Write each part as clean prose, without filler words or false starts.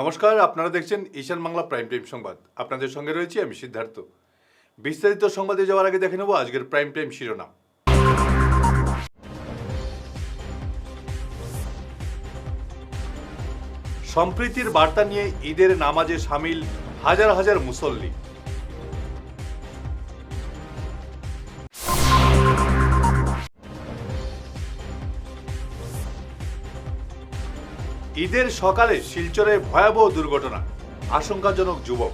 নমস্কার, আপনারা দেখছেন ঈশান বাংলা প্রাইম টাইম সংবাদ। আপনাদের সঙ্গে রয়েছি আমি সিদ্ধার্থ। বিস্তারিত সংবাদে যাওয়ার আগে দেখে নেব আজকের প্রাইম টাইম শিরোনাম। সম্প্রীতির বার্তা নিয়ে ঈদের নামাজে সামিল হাজার হাজার মুসল্লি। ঈদের সকালে শিলচরে ভয়াবহ দুর্ঘটনা, আশঙ্কাজনক যুবক।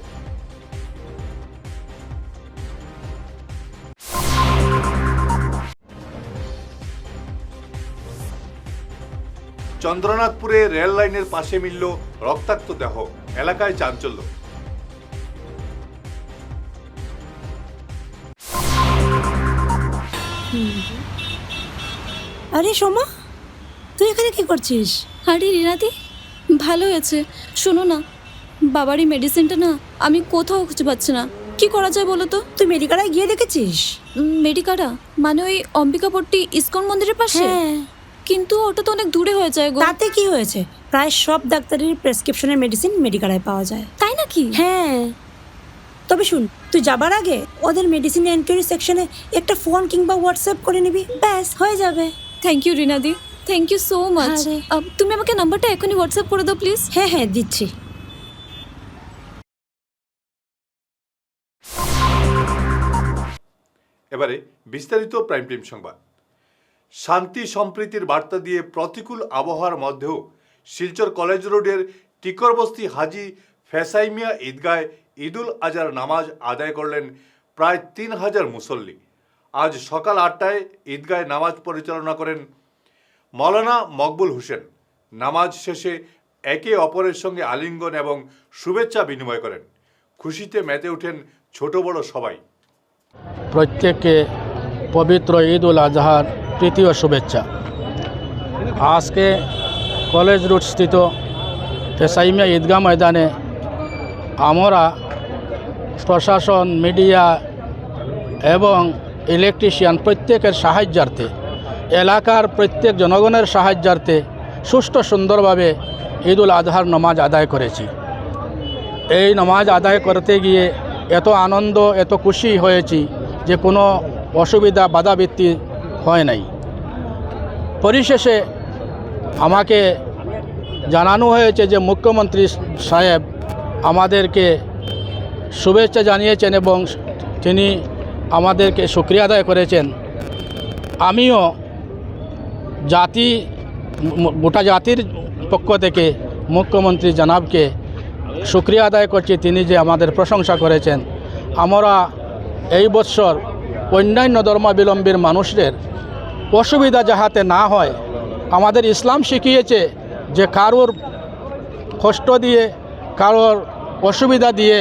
চন্দ্রনাথপুরে রেল লাইনের পাশে মিলল রক্তাক্ত দেহ, এলাকায় চাঞ্চল্য। আরে সোমা, তুই এখানে কি করছিস? আরে রিনাদি, ভালো হয়েছে। শোনো না, বাবারই মেডিসিনটা না আমি কোথাও খুঁজে পাচ্ছি না। কি করা যায় বলো তো? তুই মেডিকেলায় গিয়ে দেখেছিস? মেডিকাটা মানে ওই অম্বিকাপট্টি ইসকন মন্দিরের পাশে? হ্যাঁ। কিন্তু ওটা তো অনেক দূরে হয়ে যায় গো। তাতে কি হয়েছে? প্রায় সব ডাক্তারের প্রেসক্রিপশনের মেডিসিন মেডিকেলায় পাওয়া যায়। তাই নাকি? হ্যাঁ, তবে শুন, তুই যাবার আগে ওদের মেডিসিন এনকোয়ারি সেকশনে একটা ফোন কিংবা হোয়াটসঅ্যাপ করে নিবি, ব্যাস হয়ে যাবে। থ্যাংক ইউ রিনাদি, থ্যাংক ইউ সো মাচ। আরে। তুমি আমাকে নাম্বারটা এখনই হোয়াটসঅ্যাপ করে দাও প্লিজ। হ্যাঁ হ্যাঁ, দিচ্ছি। এবারে বিস্তারিত প্রাইম টাইম সংবাদ। শান্তি সম্প্রীতির বার্তা দিয়ে প্রতিকূল আবহাওয়ার মধ্যেও শিলচর কলেজ রোডের টিকরবস্তি হাজি ফেসাইমিয়া ঈদগায় ঈদুল আজহার নামাজ আদায় করলেন প্রায় ৩,০০০ মুসল্লি। আজ সকাল ৮টায় ঈদগায় নামাজ পরিচালনা করেন মৌলানা মকবুল হোসেন। নামাজ শেষে একে অপরের সঙ্গে আলিঙ্গন এবং শুভেচ্ছা বিনিময় করেন। খুশিতে মেতে ওঠেন ছোট বড় সবাই। প্রত্যেককে পবিত্র ঈদ উল আজহার প্রীতি ও শুভেচ্ছা। আজকে কলেজ রোড স্থিত ফেসাইমিয়া ঈদগাহ ময়দানে আমরা প্রশাসন, মিডিয়া এবং ইলেকট্রিশিয়ান প্রত্যেকের সাহায্যার্থে, এলাকার প্রত্যেক জনগণের সাহায্যার্থে সুষ্ঠু সুন্দরভাবে ঈদ উল আজহার নামাজ আদায় করেছি। এই নামাজ আদায় করতে গিয়ে এত আনন্দ, এত খুশি হয়েছি যে কোনো অসুবিধা বাধাবিত্তি হয় নাই। পরিশেষে আমাকে জানানো হয়েছে যে মুখ্যমন্ত্রী সাহেব আমাদেরকে শুভেচ্ছা জানিয়েছেন এবং তিনি আমাদেরকে শুকরিয়া আদায় করেছেন। আমিও গোটা জাতির পক্ষ থেকে মুখ্যমন্ত্রী জনাবকে শুকরিয়া আদায় করছি, তিনি যে আমাদের প্রশংসা করেছেন। আমরা এই বছর অন্যান্য ধর্মাবলম্বীর মানুষদের অসুবিধা যাহাতে না হয়, আমাদের ইসলাম শিখিয়েছে যে কারোর কষ্ট দিয়ে, কারোর অসুবিধা দিয়ে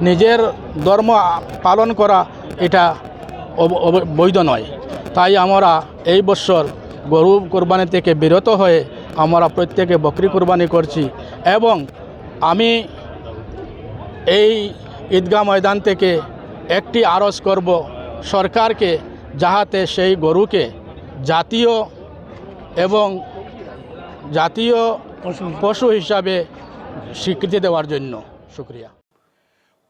নিজের ধর্ম পালন করা এটা বৈধ নয়। তাই আমরা এই বছর গরু কোরবানি থেকে বিরত হয়ে আমরা প্রত্যেকে বকরি কোরবানি করছি। এবং আমি এই ঈদগাহ ময়দান থেকে একটি আরজ করব সরকারকে, যাহাতে সেই গরুকে জাতীয় পশু হিসাবে স্বীকৃতি দেওয়ার জন্য। শুকরিয়া।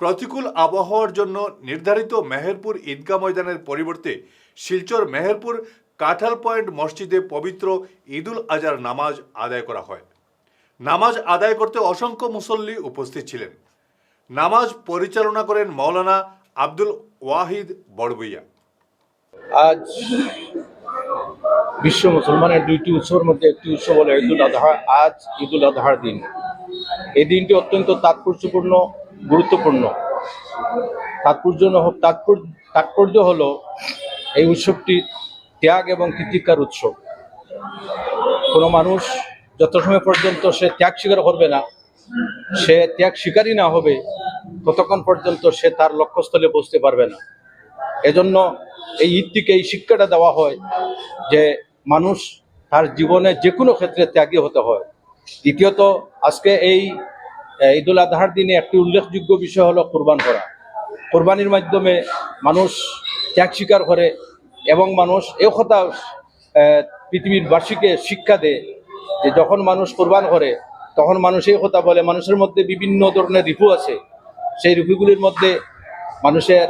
প্রতিকূল আবহাওয়ার জন্য নির্ধারিত মেহেরপুর ঈদগাহ ময়দানের পরিবর্তে শিলচর মেহেরপুর কাঁঠাল পয়েন্ট মসজিদে পবিত্র ঈদুল আজহার নামাজ আদায় করা হয়। নামাজ আদায় করতে অসংখ্য মুসল্লি উপস্থিত ছিলেন। নামাজ পরিচালনা করেন মৌলানা আব্দুল ওয়াহিদ বড়বইয়া। আজ বিশ্ব মুসলমানের দুইটি উৎসবের মধ্যে একটি উৎসব হলো ঈদুল আজহা। আজ ঈদুল আজহার দিন। এই দিনটি অত্যন্ত তাৎপর্যপূর্ণ, গুরুত্বপূর্ণ। তাৎপর্য হলো এই উৎসবটি ত্যাগ এবং তিতিক্ষার উৎসব। কোনো মানুষ যত সময় পর্যন্ত সে ত্যাগ স্বীকার করবে না, সে ত্যাগ স্বীকারই না হবে, ততক্ষণ পর্যন্ত সে তার লক্ষ্যস্থলে পৌঁছতে পারবে না। এজন্য এই ঈদটিকে এই শিক্ষাটা দেওয়া হয় যে মানুষ তার জীবনে যে কোনো ক্ষেত্রে ত্যাগী হতে হয়। দ্বিতীয়ত, আজকে এই ঈদুল আজহার দিনে একটি উল্লেখযোগ্য বিষয় হলো কোরবান করা। কোরবানির মাধ্যমে মানুষ ত্যাগ স্বীকার করে এবং মানুষ এই কথা পৃথিবীর বাসীকে শিক্ষা দেয় যে যখন মানুষ কোরবান করে তখন মানুষ এই কথা বলে। মানুষের মধ্যে বিভিন্ন ধরনের রিপু আছে, সেই রিপুগুলির মধ্যে মানুষের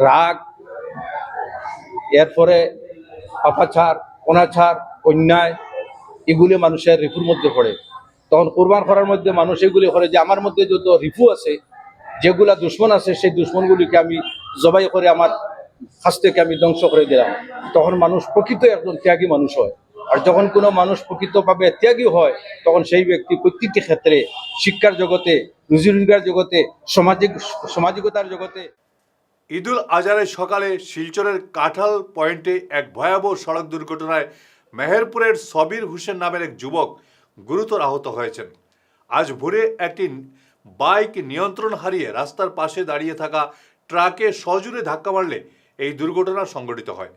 রাগ, এরপরে পাপাচার, অনাচার, অন্যায়, এগুলি মানুষের রিপুর মধ্যে পড়ে। তখন কোরবান করার মধ্যে মানুষ এগুলি করে যে আমার মধ্যে যত রিপু আছে, যেগুলা দুশ্মন আছে, সেই দুশ্মনগুলিকে আমি জবাই করে আমার কাছ থেকে আমি ধ্বংস করে দিলাম। তখন মানুষ প্রকৃত একজন ত্যাগী মানুষ হয়। আর যখন কোনো মানুষ প্রকৃতভাবে ত্যাগী হয়, তখন সেই ব্যক্তি প্রত্যেকটি ক্ষেত্রে, শিক্ষার জগতে, রুজি রোজগার জগতে, সামাজিকতার জগতে। ঈদুল আজহারের সকালে শিলচরের কাঁঠাল পয়েন্টে এক ভয়াবহ সড়ক দুর্ঘটনায় মেহেরপুরের সবির হোসেন নামের এক যুবক গুরুতর আহত হয়েছেন। আজ ভোরে একটি বাইক নিয়ন্ত্রণ হারিয়ে রাস্তার পাশে দাঁড়িয়ে থাকা ট্রাকে সজোরে ধাক্কা মারলে এই দুর্ঘটনা সংঘটিত হয়।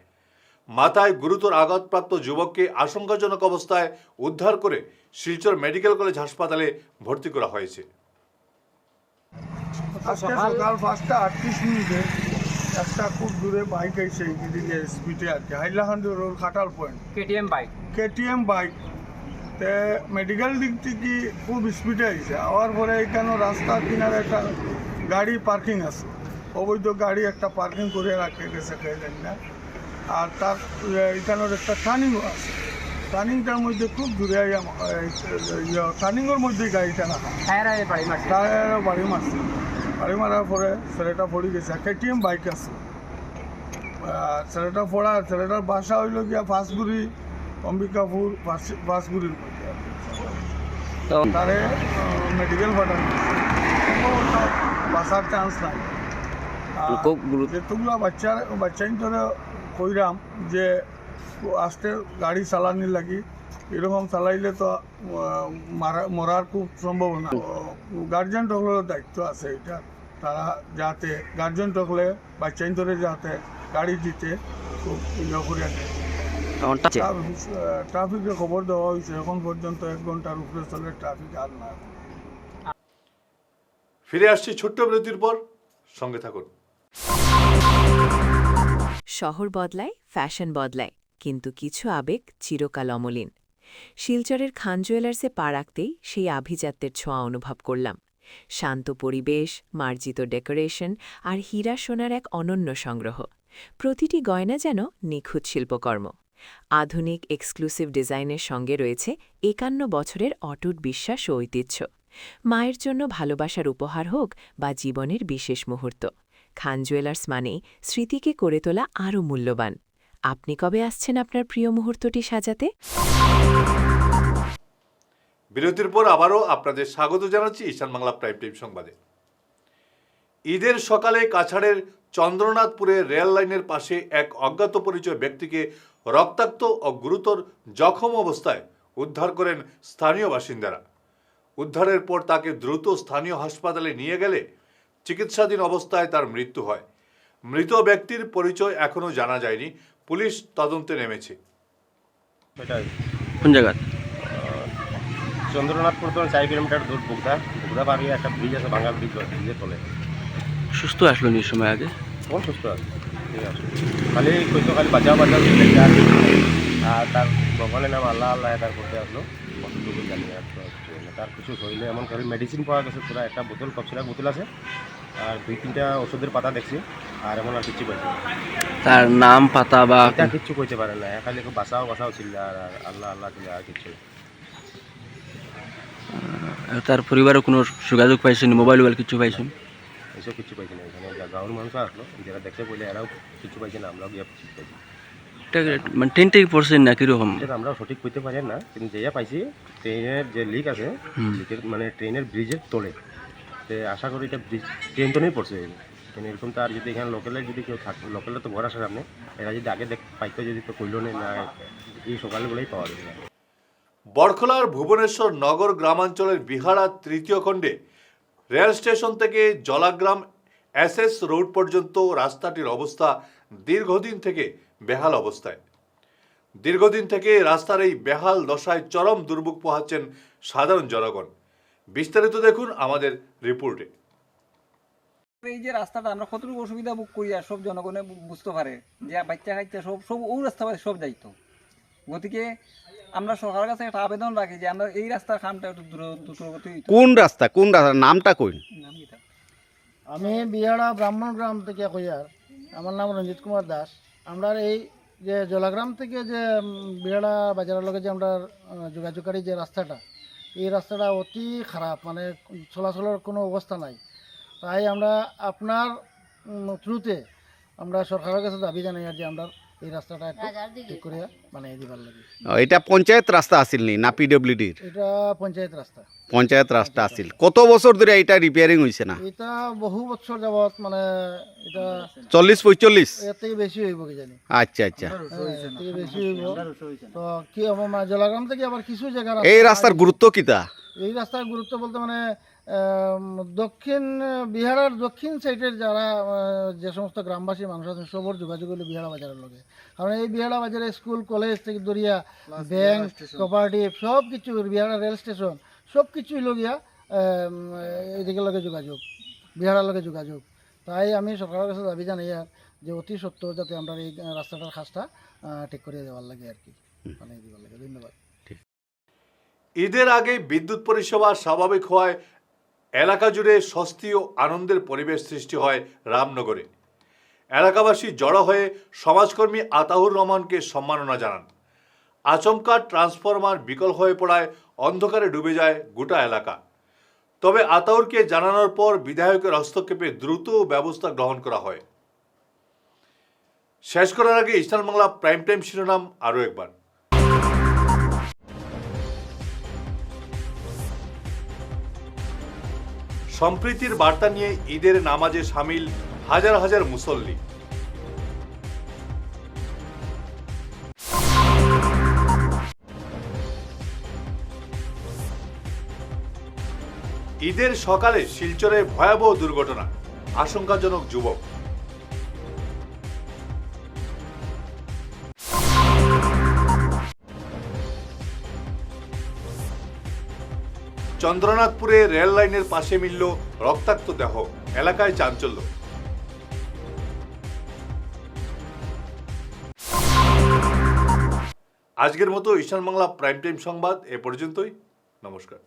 মাথায় গুরুতর আঘাতপ্রাপ্ত যুবককে আশঙ্কাজনক অবস্থায় উদ্ধার করে শিলচর মেডিকেল কলেজ হাসপাতালে ভর্তি করা হয়েছে। আজকে সকাল 5:38 একটা খুব দূরে বাইক এসে এদিকে স্পিডে আর কি হাইলাকান্দি রোড খাটাল পয়েন্ট কেটিএম বাইক তে মেডিকেল দিক থেকে খুব স্পিডে আইছে। আওয়ার পরে এখানে রাস্তার কিনারে একটা গাড়ি পার্কিং আছে, অবৈধ গাড়ি একটা পার্কিং করে রাখে গেছে জানি না। আর তার এখানের একটা টার্নিংও আছে, টার্নিংটার মধ্যে খুব দূরে টার্নিংয়ের মধ্যে গাড়িটা রাখা, টায়ারও বাড়ি মারছে। বাড়ি মারার পরে ছেলেটা পড়ে গেছে। কেটিএম বাইক আছে, ছেলেটা পড়া, ছেলেটার বাসা হইল গিয়া ফাঁসগুড়ি, অম্বিকাপুর ফাঁসগুড়ির মধ্যে। তারে মেডিকেল পাঠানো, বাসার চান্স নাই। যেতগুলা বাচ্চাই ধরে কইরাম যে আস্তে গাড়ি চালানির লাগি, এরকম চালাইলে তো মরার খুব সম্ভাবনা। গার্জেন টকলেরও দায়িত্ব আছে এটা, তারা যাতে গার্জেন টকলে বাচ্চাই ধরে যাতে গাড়ি দিতে খুব ইয়ে করে দেয়। ট্রাফিকে খবর দেওয়া হয়েছে, এখন পর্যন্ত 1 ঘন্টার উপরে চলে ট্রাফিক আর না। ফিরে আসছি ছোট্ট বিরতির পর, সঙ্গে থাকুন। শহর বদলায়, ফ্যাশন বদলায়, কিন্তু কিছু আবেগ চিরকাল অমলিন। শিলচরের খান জুয়েলার্সে পা রাখতেই সেই আভিজাত্যের ছোঁয়া অনুভব করলাম। শান্ত পরিবেশ, মার্জিত ডেকোরেশন আর হীরা সোনার এক অনন্য সংগ্রহ। প্রতিটি গয়না যেন নিখুঁত শিল্পকর্ম। আধুনিক এক্সক্লুসিভ ডিজাইনের সঙ্গে রয়েছে 51 বছরের অটুট বিশ্বাস ও ঐতিহ্য। মায়ের জন্য ভালোবাসার উপহার হোক বা জীবনের বিশেষ মুহূর্ত, খান জুয়েলার্স মানেই স্মৃতিকে করে তোলা আরও মূল্যবান। আপনি কবে আসছেন আপনার প্রিয় মুহূর্তটি সাজাতে? বিরতির পর আবারও আপনাদের স্বাগত জানাচ্ছি ঈশান বাংলা প্রাইম টাইম সংবাদে। ঈদের সকালে কাছাড়ের চন্দ্রনাথপুরে রেল লাইনের পাশে এক অজ্ঞাত পরিচয় ব্যক্তিকে রক্তাক্ত ও গুরুতর জখম অবস্থায় উদ্ধার করেন স্থানীয় বাসিন্দারা। উদ্ধারের পর তাকে দ্রুত স্থানীয় হাসপাতালে নিয়ে গেলে চিকিৎসাধীন অবস্থায় তার মৃত্যু হয়। মৃত ব্যক্তির পরিচয় এখনও জানা যায়নি, পুলিশ তদন্তে নেমেছে। কোন জায়গা? চন্দ্রনাথপুর তো 4 কিলোমিটার দূর বুগদা পাড়িয়ে একটা ব্রিজ আছে, ভাঙা ব্রিজের তলে। সুস্থ আসলো নি সময় আগে? কোন সুস্থ আছে, ঠিক আছে। খালি কইতো খালি বাঁচাও আর তার ভগবানের নাম আল্লাহ আল্লাহ তার করতে আসলো, কতটুকু জানি আর তার কিছু হইলে এমন খালি মেডিসিন পাওয়া গেছে, পুরো একটা বোতল কপসিলার বোতল আছে আর 2-3টা ওষুধের পাতা দেখছি, আর এমন আর কিছু পাইছি। তার নাম পাতা বা এটা কিচ্ছু কইতে পারে না, খালি বাঁচাও ছিল আর আল্লাহ আল্লাহ ছিল, আর কিছু। তার পরিবারও কোনো যোগাযোগ পাইছেন? মোবাইল কিছু পাইছেন? এসব কিছু পাইছি না। এখানে গাঁওর মানুষ আসলো, যারা দেখতে বলে এরাও কিছু পাইছে না, আমরাও গিয়ে কিছু পাইছি। মানে ট্রেনটাই পড়ছেন না কীরকম? আমরাও সঠিক করতে পারি না, কিন্তু যেটা পাইছি ট্রেনের যে লিক আছে, লিকের মানে ট্রেনের ব্রিজের তলে, আশা করি এটা ট্রেন তো নেই পড়ছে। কিন্তু এরকম তো আর যদি এখানে লোকালে যদি কেউ থাকে, লোকালে তো ঘর আসার সামনে, এরা যদি আগে পাইতো যদি তো কইল না, এই সকালবেলাই পাওয়া যাবে। বরখলার ভুবনেশ্বর নগর গ্রামাঞ্চলের বিহারা 3য় খণ্ডে রেল স্টেশন থেকে জলাগ্রাম এসএস রোড পর্যন্ত রাস্তাটির অবস্থা দীর্ঘদিন থেকে বেহাল অবস্থায়। দীর্ঘদিন থেকে রাস্তার এই বেহাল দশায় চরম দুর্ভোগ পোহাচ্ছেন সাধারণ জনগণ। বিস্তারিত দেখুন আমাদের রিপোর্টে। এই যে রাস্তাটা আমরা কতটুকু অসুবিধা ভোগ করি আর সব জনগণে বুঝতে পারে যে বাচ্চা কাচ্চা সব ও রাস্তা সব যাইতো। গতিকে আমরা সরকারের কাছে একটা আবেদন রাখি যে আমরা এই রাস্তার কামটা একটু দ্রুতগতি কোন রাস্তা নামটা কইন? আমি বিহারা ব্রাহ্মণগ্রাম থেকে কইয়ার, আমার নাম রঞ্জিত কুমার দাস। আমরা এই যে জলাগ্রাম থেকে যে বিহারা বাজারের লগে যে আমরা যোগাযোগকারী যে রাস্তাটা, এই রাস্তাটা অতি খারাপ, মানে চলাচলের কোনো অবস্থা নাই। তাই আমরা আপনার থ্রুতে আমরা সরকারের কাছে দাবি জানাই আর যে আমরা এই রাস্তাটা একটু ঠিক করে বানিয়ে দিবার লাগে। এটা পঞ্চায়েত রাস্তা আসিল নি না পিডব্লিউডির? এটা পঞ্চায়েত রাস্তা। পঞ্চায়েত রাস্তা আসিল। কত বছর ধরে এটা রিপেয়ারিং হইছে না? এটা বহু বছর যাবত, মানে এটা 40-45 এর থেকে বেশি হইব কি জানি। আচ্ছা আচ্ছা। এর থেকে বেশি হইব। তো কি হবে, মানে জলাগ্রাম থেকে আবার কিছু জায়গা এই রাস্তার গুরুত্ব কিতা? এই রাস্তার গুরুত্ব বলতে মানে দক্ষিণ বিহারের দক্ষিণ সাইডের যারা যে সমস্ত গ্রামবাসী মানুষ আছেন সবর যোগাযোগ হলো বিহারা বাজারের লগে। কারণ এই বিহারা বাজারে স্কুল কলেজ থেকে দরিয়া ব্যাংক কোঅপারেটিভ সব কিছু, বিহারা রেল স্টেশন সব কিছুই লগিয়া এদিকে লগে যোগাযোগ, বিহারের লগে যোগাযোগ। তাই আমি সরকারের কাছে দাবি জানাই আর যে অতি সত্ত্বর যাতে আমরা এই রাস্তাটার খাসটা ঠিক করে দেওয়ার লাগে আর কি, মানে দেওয়ার লাগে। ধন্যবাদ। ঈদের আগে বিদ্যুৎ পরিষেবা স্বাভাবিক হওয়ায় এলাকা জুড়ে স্বস্তি ও আনন্দের পরিবেশ সৃষ্টি হয় রামনগরে। এলাকাবাসী জড়ো হয়ে সমাজকর্মী আতাউর রহমানকে সম্মাননা জানান। আচমকা ট্রান্সফরমার বিকল হয়ে পড়ায় অন্ধকারে ডুবে যায় গোটা এলাকা। তবে আতাউরকে জানানোর পর বিধায়কের হস্তক্ষেপে দ্রুত ব্যবস্থা গ্রহণ করা হয়। শেষ করার আগে ইস্টার্ন বাংলা প্রাইম টাইম শিরোনাম আরও একবার। সম্প্রীতির বার্তা নিয়ে ঈদের নামাজে সামিল হাজার হাজার মুসল্লি। ঈদের সকালে শিলচরে ভয়াবহ দুর্ঘটনা, আশঙ্কাজনক যুবক। চন্দ্রনাথপুরে রেল লাইনের পাশে মিলল রক্তাক্ত দেহ, এলাকায় চাঞ্চল্য। আজকের মতো ইস্টার্ন বাংলা প্রাইম টাইম সংবাদ এ পর্যন্তই। নমস্কার।